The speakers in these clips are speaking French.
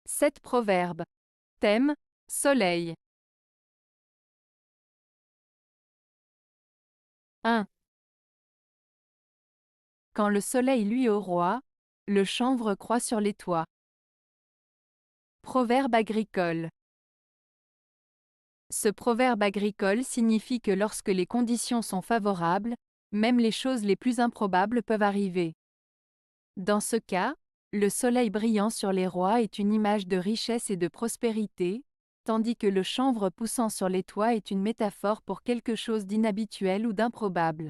7 proverbes. Thème, soleil. 1. Quand le soleil luit au roi, le chanvre croît sur les toits. Proverbe agricole. Ce proverbe agricole signifie que lorsque les conditions sont favorables, même les choses les plus improbables peuvent arriver. Dans ce cas, le soleil brillant sur les rois est une image de richesse et de prospérité, tandis que le chanvre poussant sur les toits est une métaphore pour quelque chose d'inhabituel ou d'improbable.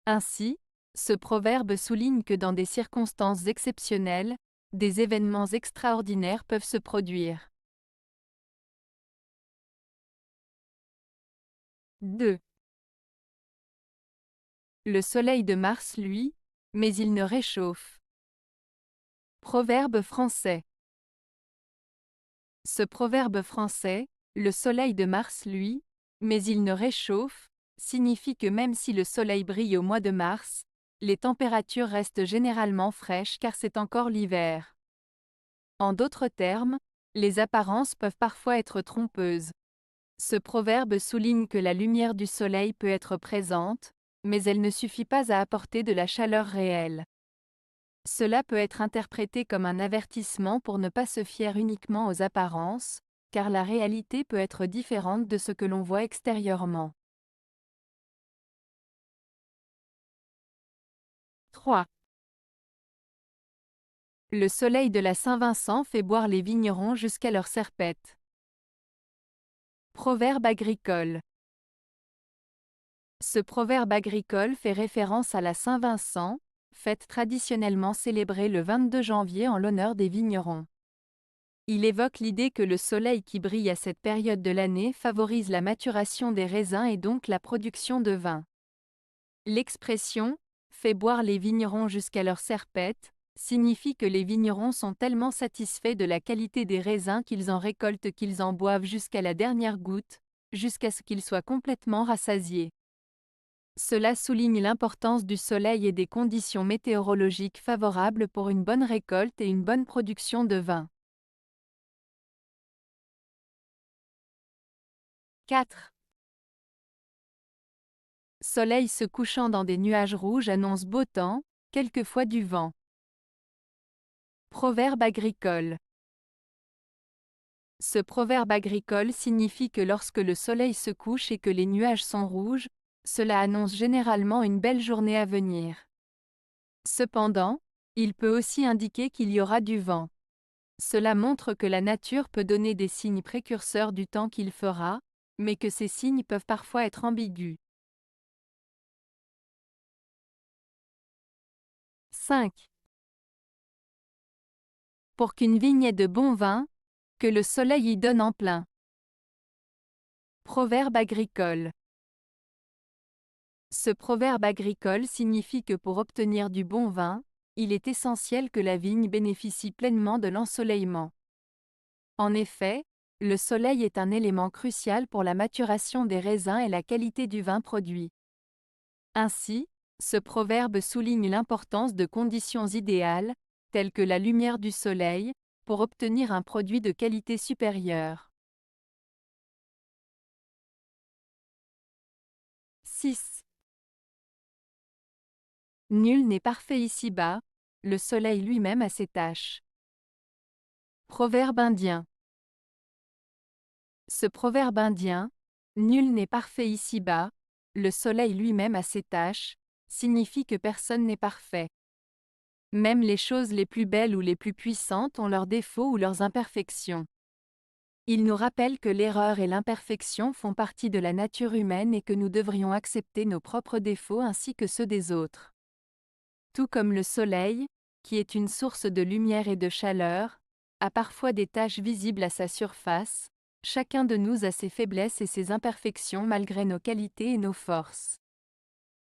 Ainsi, ce proverbe souligne que dans des circonstances exceptionnelles, des événements extraordinaires peuvent se produire. 2. Le soleil de Mars luit, mais il ne réchauffe. Proverbe français. Ce proverbe français, le soleil de Mars luit, mais il ne réchauffe, signifie que même si le soleil brille au mois de mars, les températures restent généralement fraîches car c'est encore l'hiver. En d'autres termes, les apparences peuvent parfois être trompeuses. Ce proverbe souligne que la lumière du soleil peut être présente, mais elle ne suffit pas à apporter de la chaleur réelle. Cela peut être interprété comme un avertissement pour ne pas se fier uniquement aux apparences, car la réalité peut être différente de ce que l'on voit extérieurement. 3. Le soleil de la Saint-Vincent fait boire les vignerons jusqu'à leur serpette. Proverbe agricole. Ce proverbe agricole fait référence à la Saint-Vincent, fête traditionnellement célébrée le 22 janvier en l'honneur des vignerons. Il évoque l'idée que le soleil qui brille à cette période de l'année favorise la maturation des raisins et donc la production de vin. L'expression « fait boire les vignerons jusqu'à leur serpette » signifie que les vignerons sont tellement satisfaits de la qualité des raisins qu'ils en récoltent qu'ils en boivent jusqu'à la dernière goutte, jusqu'à ce qu'ils soient complètement rassasiés. Cela souligne l'importance du soleil et des conditions météorologiques favorables pour une bonne récolte et une bonne production de vin. 4. Soleil se couchant dans des nuages rouges annonce beau temps, quelquefois du vent. Proverbe agricole. Ce proverbe agricole signifie que lorsque le soleil se couche et que les nuages sont rouges, cela annonce généralement une belle journée à venir. Cependant, il peut aussi indiquer qu'il y aura du vent. Cela montre que la nature peut donner des signes précurseurs du temps qu'il fera, mais que ces signes peuvent parfois être ambigus. 5. Pour qu'une vigne ait de bons vins, que le soleil y donne en plein. Proverbe agricole. Ce proverbe agricole signifie que pour obtenir du bon vin, il est essentiel que la vigne bénéficie pleinement de l'ensoleillement. En effet, le soleil est un élément crucial pour la maturation des raisins et la qualité du vin produit. Ainsi, ce proverbe souligne l'importance de conditions idéales, telles que la lumière du soleil, pour obtenir un produit de qualité supérieure. 6. Nul n'est parfait ici-bas, le soleil lui-même a ses tâches. Proverbe indien. Ce proverbe indien, nul n'est parfait ici-bas, le soleil lui-même a ses tâches, signifie que personne n'est parfait. Même les choses les plus belles ou les plus puissantes ont leurs défauts ou leurs imperfections. Il nous rappelle que l'erreur et l'imperfection font partie de la nature humaine et que nous devrions accepter nos propres défauts ainsi que ceux des autres. Tout comme le soleil, qui est une source de lumière et de chaleur, a parfois des taches visibles à sa surface, chacun de nous a ses faiblesses et ses imperfections malgré nos qualités et nos forces.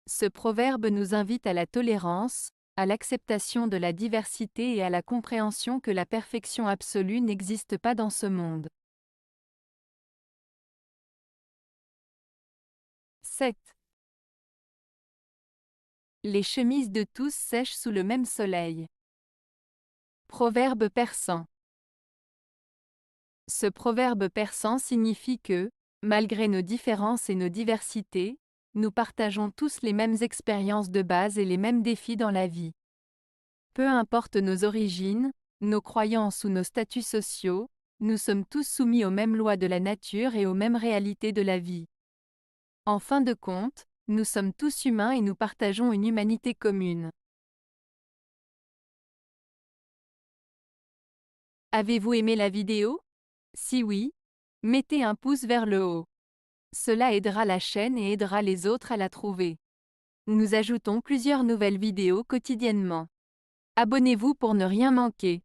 Ce proverbe nous invite à la tolérance, à l'acceptation de la diversité et à la compréhension que la perfection absolue n'existe pas dans ce monde. 7. Les chemises de tous sèchent sous le même soleil. Proverbe persan. Ce proverbe persan signifie que, malgré nos différences et nos diversités, nous partageons tous les mêmes expériences de base et les mêmes défis dans la vie. Peu importe nos origines, nos croyances ou nos statuts sociaux, nous sommes tous soumis aux mêmes lois de la nature et aux mêmes réalités de la vie. En fin de compte, nous sommes tous humains et nous partageons une humanité commune. Avez-vous aimé la vidéo? Si oui, mettez un pouce vers le haut. Cela aidera la chaîne et aidera les autres à la trouver. Nous ajoutons plusieurs nouvelles vidéos quotidiennement. Abonnez-vous pour ne rien manquer.